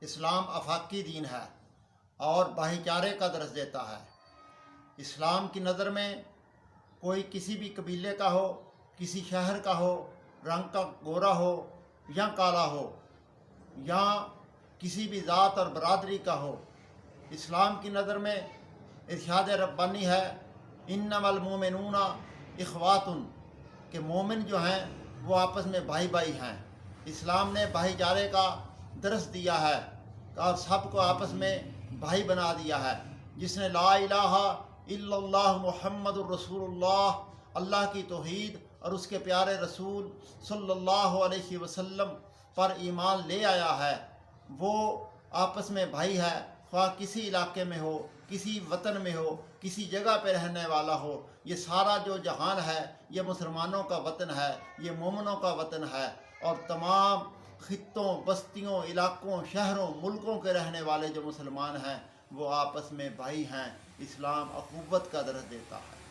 اسلام آفاقی دین ہے اور بھائی چارے کا درس دیتا ہے۔ اسلام کی نظر میں کوئی کسی بھی قبیلے کا ہو، کسی شہر کا ہو، رنگ کا گورا ہو یا کالا ہو، یا کسی بھی ذات اور برادری کا ہو، اسلام کی نظر میں ارشاد ربانی ہے انما المومنون اخوات، کہ مومن جو ہیں وہ آپس میں بھائی بھائی ہیں۔ اسلام نے بھائی چارے کا درس دیا ہے اور سب کو آپس میں بھائی بنا دیا ہے۔ جس نے لا الہ الا اللہ محمد الرسول اللہ کی توحید اور اس کے پیارے رسول صلی اللہ علیہ وسلم پر ایمان لے آیا ہے، وہ آپس میں بھائی ہے، خواہ کسی علاقے میں ہو، کسی وطن میں ہو، کسی جگہ پہ رہنے والا ہو۔ یہ سارا جو جہان ہے یہ مسلمانوں کا وطن ہے، یہ مومنوں کا وطن ہے، اور تمام خطوں، بستیوں، علاقوں، شہروں، ملکوں کے رہنے والے جو مسلمان ہیں وہ آپس میں بھائی ہیں۔ اسلام اخوت کا درس دیتا ہے۔